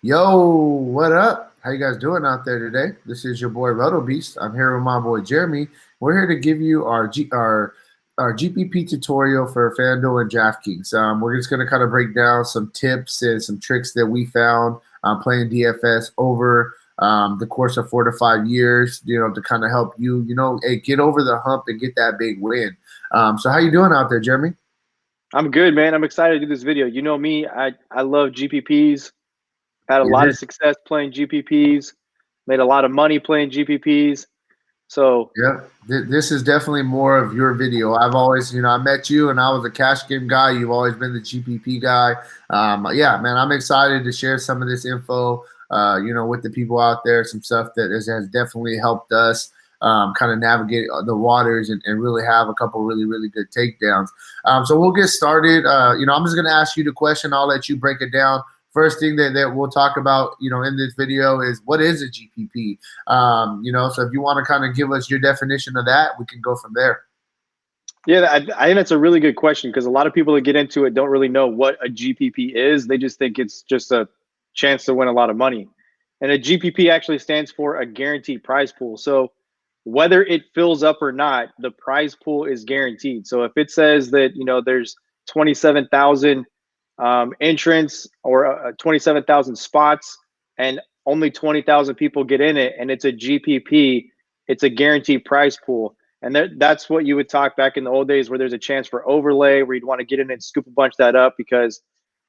Yo, what up? How you guys doing out there today? This is your boy Rotobeast. I'm here with my boy Jeremy. We're here to give you our GPP tutorial for FanDuel and DraftKings. We're just going to kind of break down some tips and some tricks that we found playing DFS over the course of 4 to 5 years. To kind of help you, hey, get over the hump and get that big win. So how you doing out there, Jeremy? I'm good, man. I'm excited to do this video. You know me, I love GPPs. Had a lot Yeah. of success playing GPPs. Made a lot of money playing GPPs. So Yeah, this is definitely more of your video. I've always, I met you and I was a cash game guy. You've always been the GPP guy. Yeah, man, I'm excited to share some of this info, with the people out there, some stuff that has definitely helped us kind of navigate the waters and really have a couple really, really good takedowns. So we'll get started. I'm just going to ask you the question. I'll let you break it down. First thing that we'll talk about, in this video is what is a GPP? So if you want to kind of give us your definition of that, we can go from there. yeah, I think that's a really good question because a lot of people that get into it don't really know what a GPP is. They just think it's just a chance to win a lot of money. And a GPP actually stands for a guaranteed prize pool. So whether it fills up or not, the prize pool is guaranteed. So if it says that, there's 27,000 entrants or 27,000 spots and only 20,000 people get in it and it's a GPP, it's a guaranteed prize pool. And that's what you would talk back in the old days where there's a chance for overlay where you'd want to get in and scoop a bunch of that up because,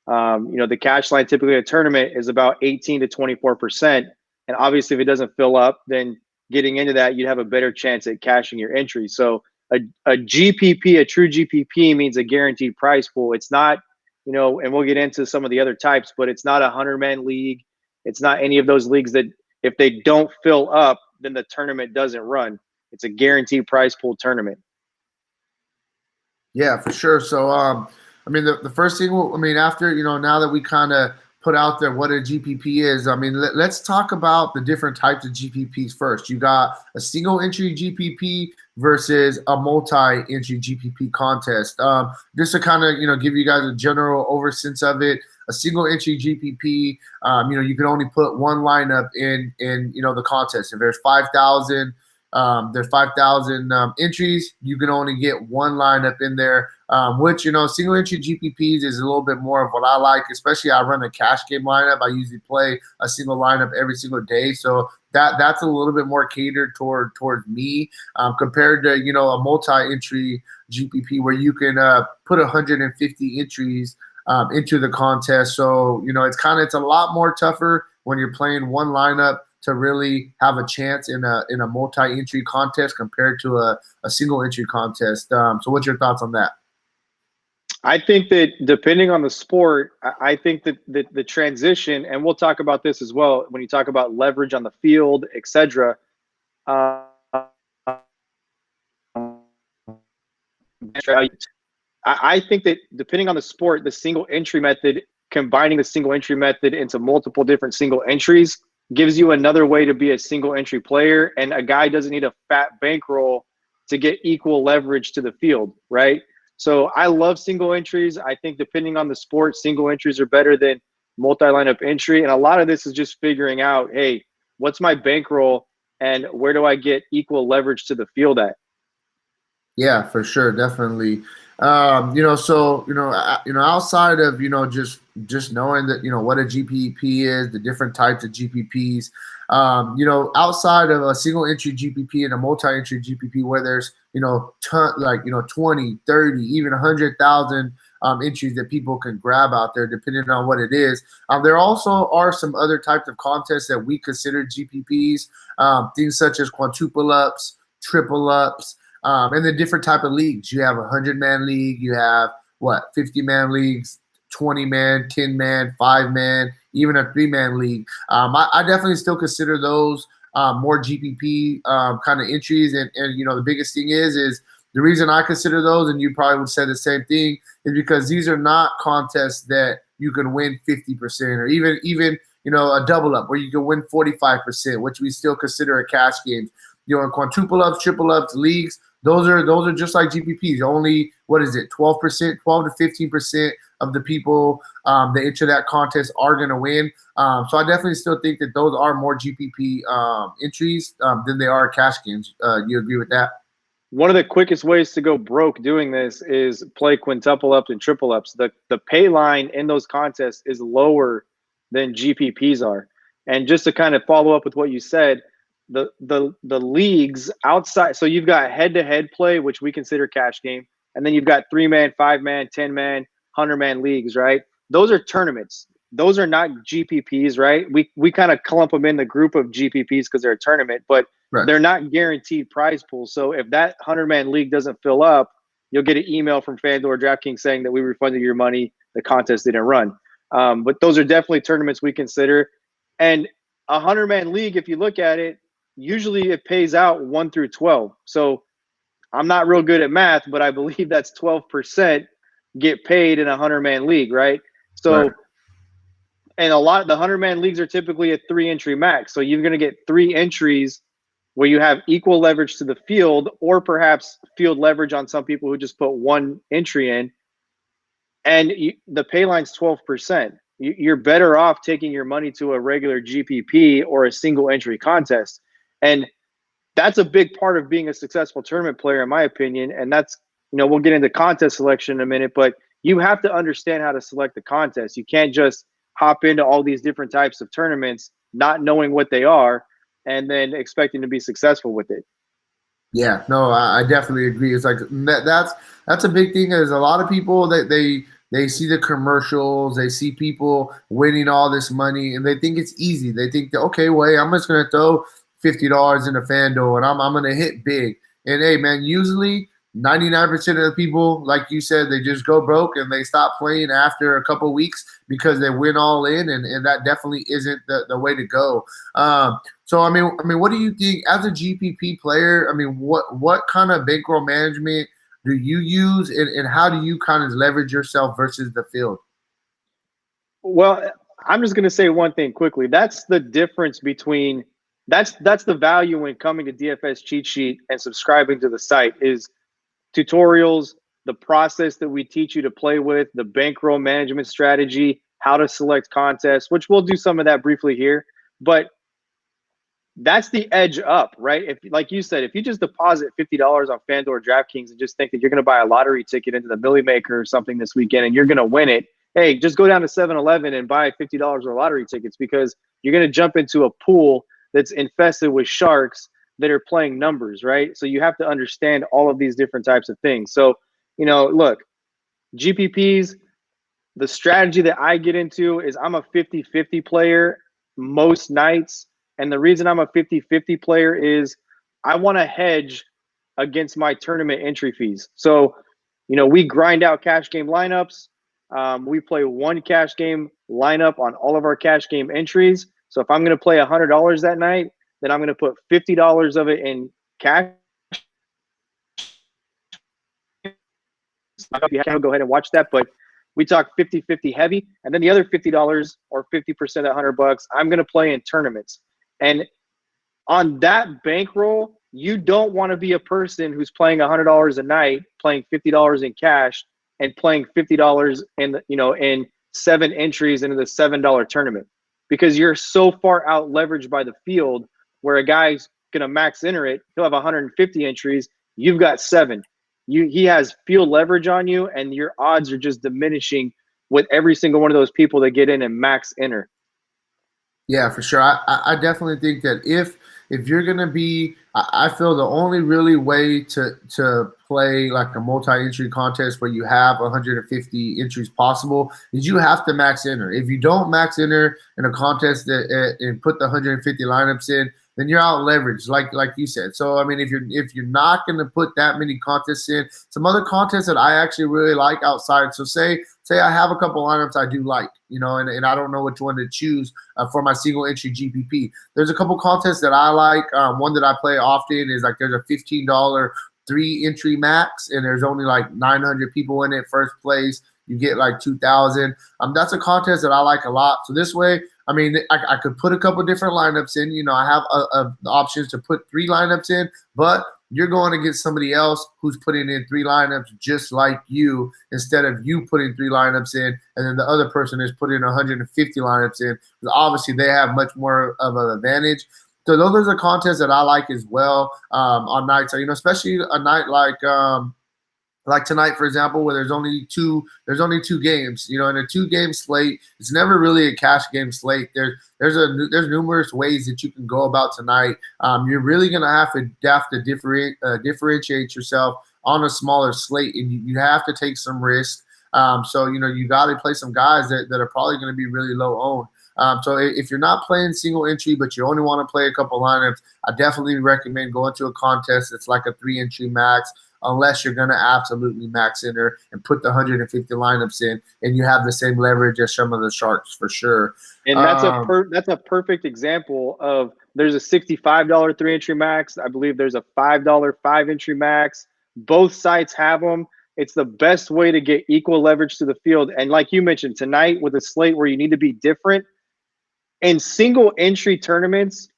the cash line typically in a tournament is about 18 to 24%. And obviously, if it doesn't fill up, then getting into that, you'd have a better chance at cashing your entry. So a GPP, a true GPP means a guaranteed prize pool. It's not, and we'll get into some of the other types, but it's not a 100-man league. It's not any of those leagues that if they don't fill up, then the tournament doesn't run. It's a guaranteed prize pool tournament. Yeah, for sure. So, the first thing, after, now that we kind of put out there what a GPP is, let's talk about the different types of GPPs first. You got a single entry GPP versus a multi-entry GPP contest. Just to kind of, give you guys a general oversense of it. A single entry GPP, you can only put one lineup in the contest. If there's 5,000 entries, you can only get one lineup in there, which, single entry GPPs is a little bit more of what I like, especially I run a cash game lineup. I usually play a single lineup every single day. So that's a little bit more catered towards me compared to, a multi-entry GPP where you can put 150 entries into the contest. So, it's a lot more tougher when you're playing one lineup to really have a chance in a multi-entry contest compared to a single entry contest. So what's your thoughts on that? I think that depending on the sport, I think that the transition, and we'll talk about this as well when you talk about leverage on the field, etc. I think that depending on the sport, the single entry method, combining the single entry method into multiple different single entries gives you another way to be a single entry player. And a guy doesn't need a fat bankroll to get equal leverage to the field, right? So I love single entries. I think depending on the sport, single entries are better than multi-lineup entry. And a lot of this is just figuring out, hey, what's my bankroll and where do I get equal leverage to the field at? Yeah, for sure, definitely. Outside of just knowing that what a GPP is, the different types of GPPs, outside of a single entry GPP and a multi-entry GPP where there's 20, 30, even 100,000 entries that people can grab out there, depending on what it is. There also are some other types of contests that we consider GPPs, things such as quintuple ups, triple ups. And the different type of leagues. You have a 100-man league. You have 50-man leagues, 20-man, 10-man, 5-man, even a 3-man league. I definitely still consider those more GPP kind of entries. And the biggest thing is the reason I consider those, and you probably would say the same thing, is because these are not contests that you can win 50% or even a double up where you can win 45%, which we still consider a cash game. In quintuple ups, triple ups leagues, those are just like GPPs. Only what is it, 12%, 12 to 15% of the people that enter that contest are going to win. So I definitely still think that those are more GPP entries than they are cash games. You agree with that? One of the quickest ways to go broke doing this is play quintuple ups and triple ups. The pay line in those contests is lower than GPPs are. And just to kind of follow up with what you said, the leagues outside, so you've got head-to-head play, which we consider cash game, and then you've got 3-man, 5-man, 10-man, 100-man leagues, right? Those are tournaments. Those are not GPPs, right? We kind of clump them in the group of GPPs because they're a tournament, but Right. they're not guaranteed prize pools. So if that 100-man league doesn't fill up, you'll get an email from FanDuel or DraftKings saying that we refunded your money. The contest didn't run. But those are definitely tournaments we consider. And a 100-man league, if you look at it, usually it pays out 1 through 12. So I'm not real good at math, but I believe that's 12% get paid in a 100-man league, right? So, Right. and a lot of the 100-man leagues are typically a 3-entry max. So you're going to get 3 entries where you have equal leverage to the field, or perhaps field leverage on some people who just put 1 entry in, and the pay line's 12%. You're better off taking your money to a regular GPP or a single entry contest. And that's a big part of being a successful tournament player, in my opinion. And that's, we'll get into contest selection in a minute, but you have to understand how to select the contest. You can't just hop into all these different types of tournaments, not knowing what they are, and then expecting to be successful with it. Yeah, no, I definitely agree. It's like that's a big thing. Is a lot of people that they see the commercials, they see people winning all this money, and they think it's easy. They think that, okay, well, hey, I'm just gonna throw $50 in a FanDuel and I'm gonna hit big. And hey, man, usually 99% of the people, like you said, they just go broke and they stop playing after a couple weeks because they win all in, and that definitely isn't the way to go. So I mean, what do you think as a GPP player? I mean, what kind of bankroll management do you use, and how do you kind of leverage yourself versus the field? Well, I'm just going to say one thing quickly. That's the difference between that's the value in coming to DFS Cheat Sheet and subscribing to the site is tutorials, the process that we teach you to play with, the bankroll management strategy, how to select contests, which we'll do some of that briefly here. But that's the edge up, right? If, like you said, if you just deposit $50 on FanDuel or DraftKings and just think that you're going to buy a lottery ticket into the Millie Maker or something this weekend and you're going to win it, hey, just go down to 7-Eleven and buy $50 of lottery tickets, because you're going to jump into a pool that's infested with sharks that are playing numbers, right? So you have to understand all of these different types of things. So, look, GPPs, the strategy that I get into is I'm a 50-50 player most nights. And the reason I'm a 50-50 player is I want to hedge against my tournament entry fees. So, we grind out cash game lineups. We play one cash game lineup on all of our cash game entries. So if I'm going to play $100 that night, then I'm going to put $50 of it in cash. You can go ahead and watch that, but we talk 50-50 heavy. And then the other $50 or 50% of $100, I'm going to play in tournaments. And on that bankroll, you don't want to be a person who's playing $100 a night, playing $50 in cash, and playing $50 in 7 entries into the $7 tournament, because you're so far out leveraged by the field where a guy's going to max enter it. He'll have 150 entries. You've got 7. He has field leverage on you, and your odds are just diminishing with every single one of those people that get in and max enter. Yeah, for sure. I definitely think that if you're gonna be, I feel the only really way to play like a multi-entry contest where you have 150 entries possible is you have to max enter. If you don't max enter in a contest and put the 150 lineups in, then you're out leveraged, like you said. So I mean, if you're not gonna put that many contests in, some other contests that I actually really like outside. So say I have a couple lineups I do like, and I don't know which one to choose for my single entry GPP. There's a couple contests that I like. One that I play often is like there's a $15 3-entry max, and there's only like 900 people in it. First place, you get like 2,000. That's a contest that I like a lot. So this way, I mean, I could put a couple different lineups in. I have the options to put 3 lineups in, but you're going against somebody else who's putting in 3 lineups just like you, instead of you putting 3 lineups in and then the other person is putting 150 lineups in. Obviously, they have much more of an advantage. So those are the contests that I like as well on nights. Especially a night like tonight, for example, where there's only two games. In a 2-game slate, it's never really a cash game slate. There's numerous ways that you can go about tonight. You're really gonna have to differentiate yourself on a smaller slate, and you have to take some risks. So you got to play some guys that are probably going to be really low owned. So if you're not playing single entry, but you only want to play a couple lineups, I definitely recommend going to a contest that's like a 3-entry max, unless you're going to absolutely max enter and put the 150 lineups in, and you have the same leverage as some of the sharks for sure. And that's a perfect example of, there's a $65 3-entry max. I believe there's a $5 5-entry max. Both sites have them. It's the best way to get equal leverage to the field. And like you mentioned, tonight with a slate where you need to be different, in single entry tournaments,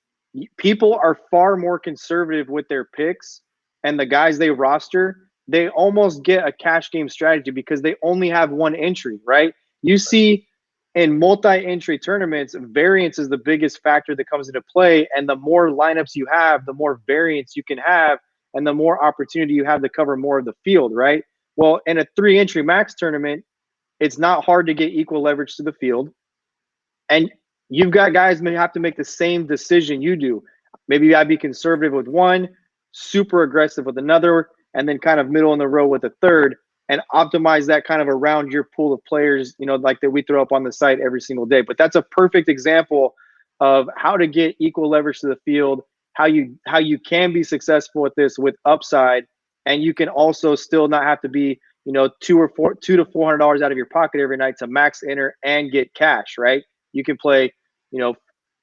people are far more conservative with their picks and the guys they roster. They almost get a cash game strategy because they only have 1 entry, right? You see in multi-entry tournaments, variance is the biggest factor that comes into play. And the more lineups you have, the more variance you can have, and the more opportunity you have to cover more of the field, right? Well, in a 3-entry max tournament, it's not hard to get equal leverage to the field. And you've got guys may have to make the same decision you do. Maybe you gotta be conservative with one, super aggressive with another, and then kind of middle in the row with a third, and optimize that kind of around your pool of players, like that we throw up on the site every single day. But that's a perfect example of how to get equal leverage to the field, how you can be successful with this with upside, and you can also still not have to be, $200 to $400 out of your pocket every night to max enter and get cash, right? You can play,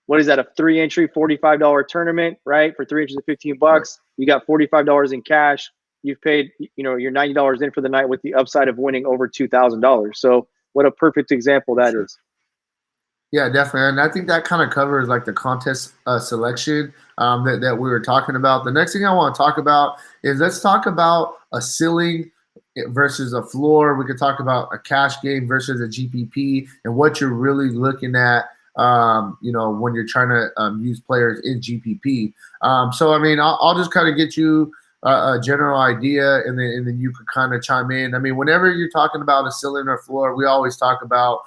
what is that, a 3-entry $45 tournament, right? For 3 entries of $15, you got $45 in cash. You've paid, your $90 in for the night with the upside of winning over $2,000. So what a perfect example that is. Yeah, definitely. And I think that kind of covers like the contest selection that we were talking about. The next thing I want to talk about is, let's talk about a ceiling versus a floor. We could talk about a cash game versus a GPP and what you're really looking at, when you're trying to use players in GPP. So, I mean, I'll just kind of get you a general idea, and then you could kind of chime in. I mean, whenever you're talking about a ceiling or floor, we always talk about,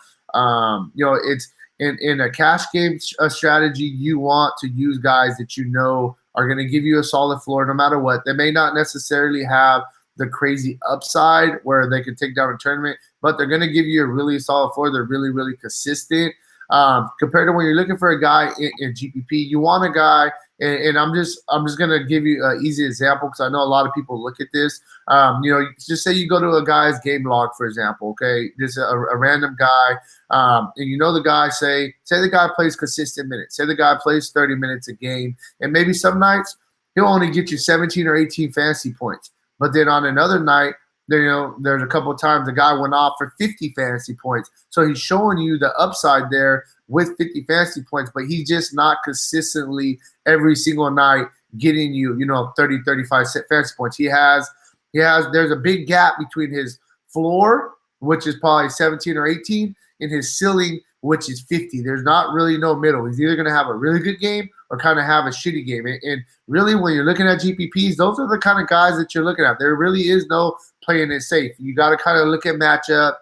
it's in a cash game strategy, you want to use guys that are going to give you a solid floor no matter what. They may not necessarily have the crazy upside where they can take down a tournament, but they're going to give you a really solid floor. They're really, really consistent. Compared to when you're looking for a guy in GPP, you want a guy, and I'm just gonna give you an easy example because I know a lot of people look at this. Just say you go to a guy's game log, for example. Okay, just a random guy, and the guy say the guy plays consistent minutes. Say the guy plays 30 minutes a game, and maybe some nights he'll only get you 17 or 18 fantasy points, but then on another night, there's a couple of times the guy went off for 50 fantasy points. So he's showing you the upside there with 50 fantasy points, but he's just not consistently every single night getting you, 30, 35 fantasy points. There's a big gap between his floor, which is probably 17 or 18, and his ceiling, which is 50. There's not really no middle. He's either going to have a really good game or kind of have a shitty game. And really, when you're looking at GPPs, those are the kind of guys that you're looking at. There really is no playing it safe. You got to kind of look at matchup.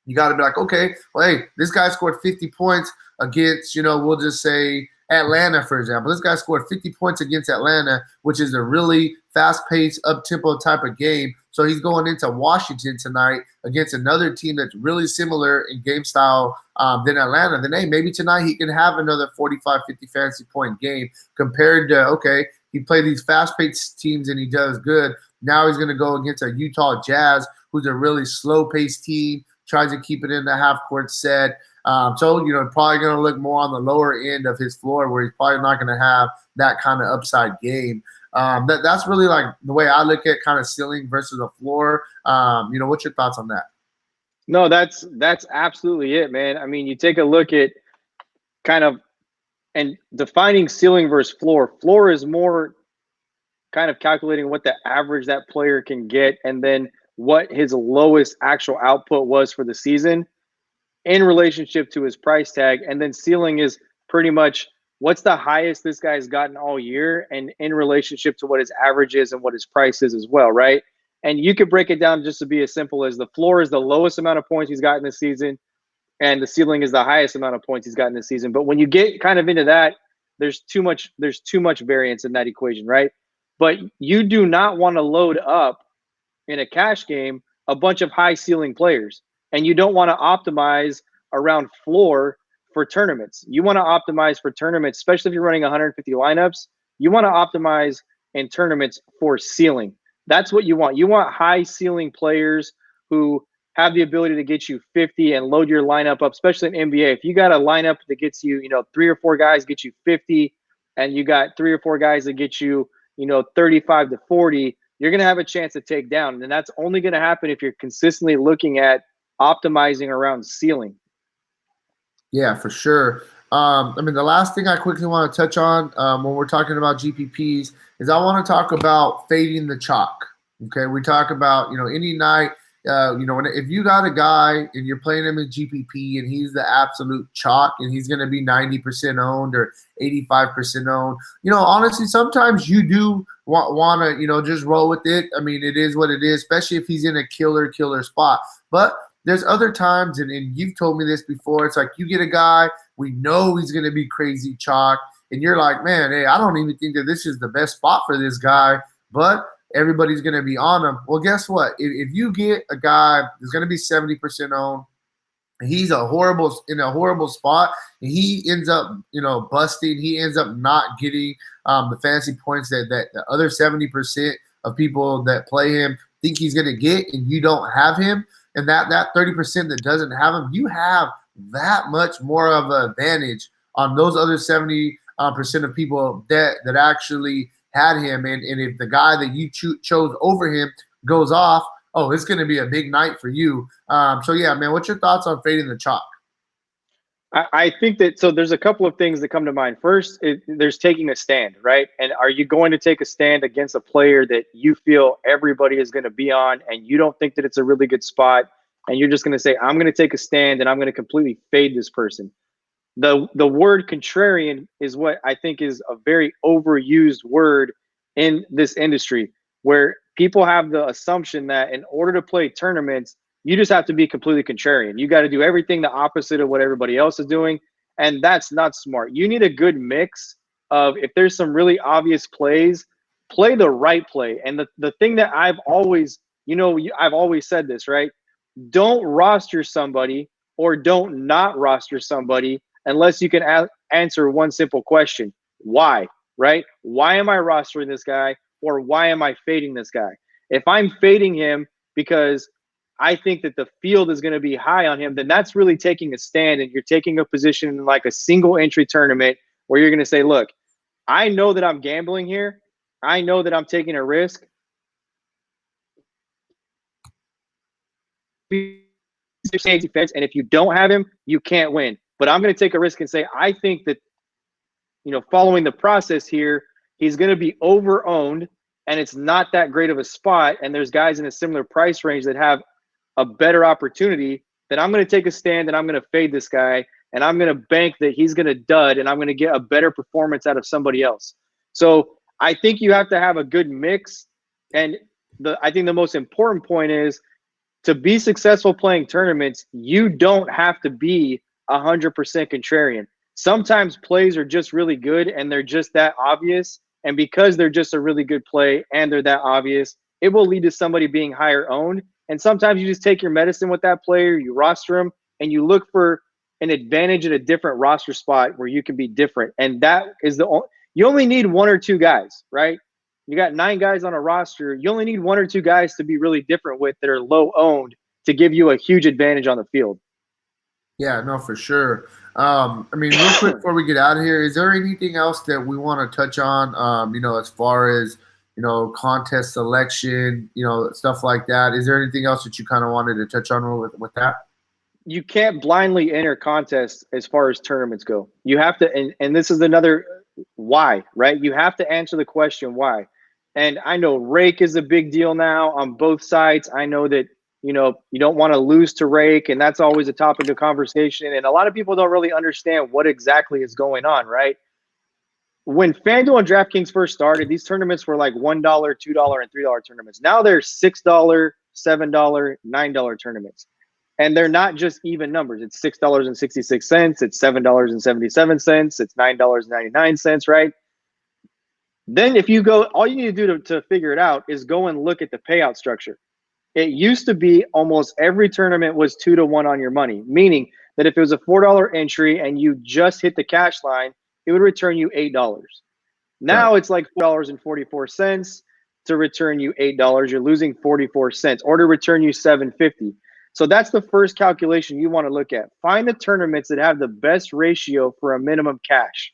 You got to be like, okay, well, hey, this guy scored 50 points against, we'll just say Atlanta, for example. This guy scored 50 points against Atlanta, which is a really fast-paced, up-tempo type of game. So he's going into Washington tonight against another team that's really similar in game style than Atlanta. Then, hey, maybe tonight he can have another 45, 50 fantasy point game compared to, okay, he played these fast-paced teams and he does good. Now he's going to go against a Utah Jazz, who's a really slow-paced team, tries to keep it in the half-court set. So, probably going to look more on the lower end of his floor where he's probably not going to have that kind of upside game. That's really like the way I look at kind of ceiling versus a floor. What's your thoughts on that? No, that's absolutely it, man. I mean, you take a look at kind of and defining ceiling versus floor. Floor is more kind of calculating what the average that player can get and then what his lowest actual output was for the season in relationship to his price tag. And then ceiling is pretty much what's the highest this guy's gotten all year and in relationship to what his average is and what his price is as well, right? And you could break it down just to be as simple as the floor is the lowest amount of points he's gotten this season and the ceiling is the highest amount of points he's gotten this season. But when you get kind of into that, there's too much variance in that equation, right? But you do not want to load up in a cash game a bunch of high ceiling players. And you don't want to optimize around floor for tournaments. You want to optimize for tournaments, especially if you're running 150 lineups. You want to optimize in tournaments for ceiling. That's what you want. You want high ceiling players who have the ability to get you 50 and load your lineup up, especially in NBA. If you got a lineup that gets you, 3 or 4 guys get you 50, and you got 3 or 4 guys that get you, 35 to 40, you're going to have a chance to take down. And that's only going to happen if you're consistently looking at optimizing around ceiling. Yeah, for sure. The last thing I quickly want to touch on when we're talking about GPPs is I want to talk about fading the chalk. Okay, we talk about, any night, if you got a guy and you're playing him in GPP and he's the absolute chalk and he's going to be 90% owned or 85% owned, honestly, sometimes you do want to, just roll with it. I mean, it is what it is, especially if he's in a killer spot. But there's other times, and you've told me this before, it's like you get a guy, we know he's going to be crazy chalk, and you're like, man, hey, I don't even think that this is the best spot for this guy, but everybody's going to be on him. Well, guess what? If you get a guy that's going to be 70% owned, he's in a horrible spot, and he ends up, busting. He ends up not getting the fantasy points that the other 70% of people that play him think he's going to get, and you don't have him. And that 30% that doesn't have him, you have that much more of an advantage on those other 70% of people that actually had him. And if the guy that you chose over him goes off, it's going to be a big night for you. So, yeah, man, what's your thoughts on fading the chalk? I think that, so there's a couple of things that come to mind. First, there's taking a stand, right? And are you going to take a stand against a player that you feel everybody is going to be on and you don't think that it's a really good spot, and you're just going to say, I'm going to take a stand and I'm going to completely fade this person? The word contrarian is what I think is a very overused word in this industry, where people have the assumption that in order to play tournaments, you just have to be completely contrarian. You got to do everything the opposite of what everybody else is doing. And that's not smart. You need a good mix of, if there's some really obvious plays, play the right play. And the thing that I've always said this, right? Don't roster somebody or don't not roster somebody unless you can answer one simple question. Why, right? Why am I rostering this guy, or why am I fading this guy? If I'm fading him because I think that the field is going to be high on him, then that's really taking a stand, and you're taking a position in like a single entry tournament where you're going to say, look, I know that I'm gambling here. I know that I'm taking a risk. And if you don't have him, you can't win. But I'm going to take a risk and say, I think that, following the process here, he's going to be over-owned, and it's not that great of a spot, and there's guys in a similar price range that have a better opportunity, then I'm going to take a stand and I'm going to fade this guy, and I'm going to bank that he's going to dud, and I'm going to get a better performance out of somebody else. So I think you have to have a good mix. And I think the most important point is, to be successful playing tournaments, you don't have to be 100% contrarian. Sometimes plays are just really good and they're just that obvious. And because they're just a really good play and they're that obvious, it will lead to somebody being higher owned. And sometimes you just take your medicine with that player, you roster them, and you look for an advantage in a different roster spot where you can be different. And that is you only need 1 or 2 guys, right? You got 9 guys on a roster. You only need 1 or 2 guys to be really different with that are low owned to give you a huge advantage on the field. Yeah, no, for sure. Real quick before we get out of here, is there anything else that we want to touch on, as far as, contest selection, stuff like that? Is there anything else that you kind of wanted to touch on with that? You can't blindly enter contests as far as tournaments go. You have to, and this is another why, right? You have to answer the question why. And I know rake is a big deal now on both sides. I know that, you don't want to lose to rake, and that's always a topic of conversation. And a lot of people don't really understand what exactly is going on, right? When FanDuel and DraftKings first started, these tournaments were like $1, $2, and $3 tournaments. Now they're $6, $7, $9 tournaments. And they're not just even numbers. It's $6.66, it's $7.77, it's $9.99, right? Then if you go, all you need to do to figure it out is go and look at the payout structure. It used to be almost every tournament was 2-to-1 on your money, meaning that if it was a $4 entry and you just hit the cash line, it would return you $8. Now it's like $4.44 to return you $8. You're losing 44 cents, or to return you $7.50. So that's the first calculation you want to look at. Find the tournaments that have the best ratio for a minimum cash.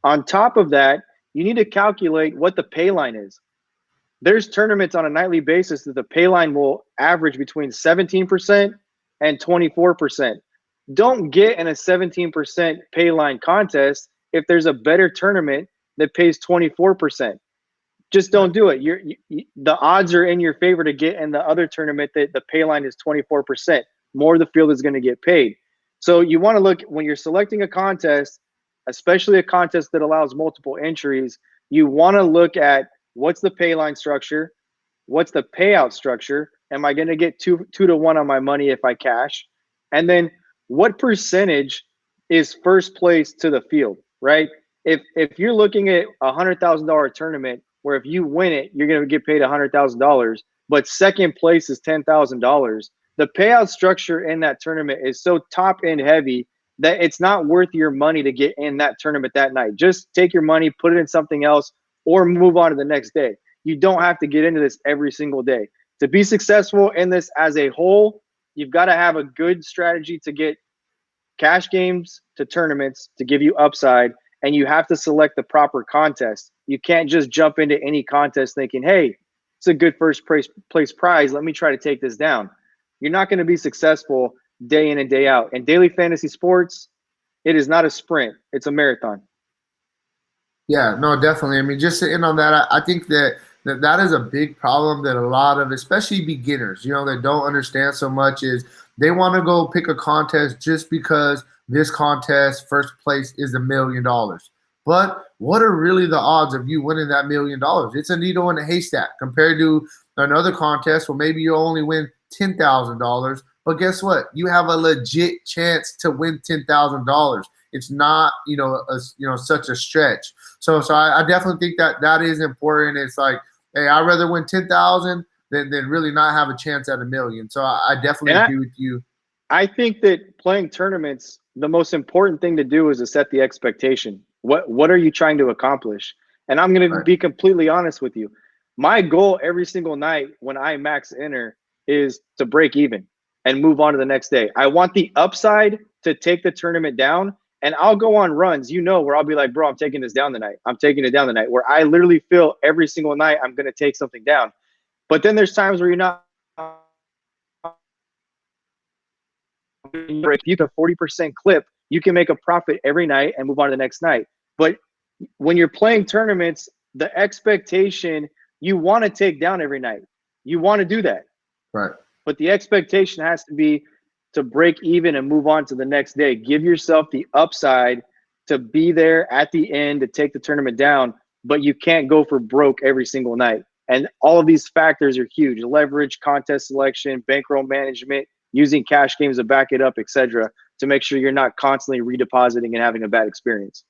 On top of that, you need to calculate what the pay line is. There's tournaments on a nightly basis that the pay line will average between 17% and 24%. Don't get in a 17% pay line contest if there's a better tournament that pays 24%. Just don't do it. The odds are in your favor to get in the other tournament that the pay line is 24%. More of the field is going to get paid. So you want to look, when you're selecting a contest, especially a contest that allows multiple entries, you want to look at what's the pay line structure, what's the payout structure, am I going to get 2-to-1 on my money if I cash, and then what percentage is first place to the field, right? If you're looking at a $100,000 tournament where if you win it, you're going to get paid $100,000, but second place is $10,000, the payout structure in that tournament is so top end heavy that it's not worth your money to get in that tournament that night. Just take your money, put it in something else, or move on to the next day. You don't have to get into this every single day. To be successful in this as a whole, you've got to have a good strategy to get cash games to tournaments to give you upside, and you have to select the proper contest. You can't just jump into any contest thinking, hey, it's a good first place prize. Let me try to take this down. You're not going to be successful day in and day out. In daily fantasy sports, it is not a sprint. It's a marathon. Yeah, no, definitely. I mean, just to end on that, I think that is a big problem that a lot of, especially beginners, that don't understand so much, is they want to go pick a contest just because this contest first place is $1 million. But what are really the odds of you winning that $1 million? It's a needle in a haystack compared to another contest where maybe you only win $10,000. But guess what? You have a legit chance to win $10,000. It's not, such a stretch. So I definitely think that is important. It's like, hey, I'd rather win 10,000 than really not have a chance at $1 million. So I definitely agree with you. I think that playing tournaments, the most important thing to do is to set the expectation. What are you trying to accomplish? And I'm going to be completely honest with you. My goal every single night when I max enter is to break even and move on to the next day. I want the upside to take the tournament down, and I'll go on runs, where I'll be like, bro, I'm taking this down tonight. I'm taking it down tonight, where I literally feel every single night I'm going to take something down. But then there's times where you're not. If you can 40% clip, you can make a profit every night and move on to the next night. But when you're playing tournaments, the expectation, you want to take down every night. You want to do that. Right. But the expectation has to be to break even and move on to the next day. Give yourself the upside to be there at the end to take the tournament down, but you can't go for broke every single night. And all of these factors are huge: leverage, contest selection, bankroll management, using cash games to back it up, etc., to make sure you're not constantly redepositing and having a bad experience.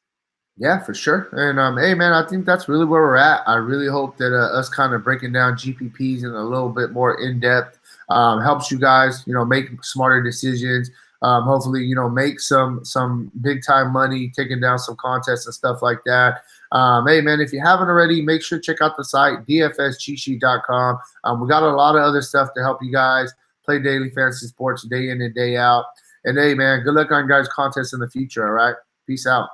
Yeah, for sure. And hey, man, I think that's really where we're at. I really hope that us kind of breaking down GPPs in a little bit more in depth helps you guys, make smarter decisions. Hopefully, make some big time money, taking down some contests and stuff like that. Hey, man, if you haven't already, make sure to check out the site, DFSCheatSheet.com. We got a lot of other stuff to help you guys play daily fantasy sports day in and day out. And hey, man, good luck on guys' contests in the future. All right. Peace out.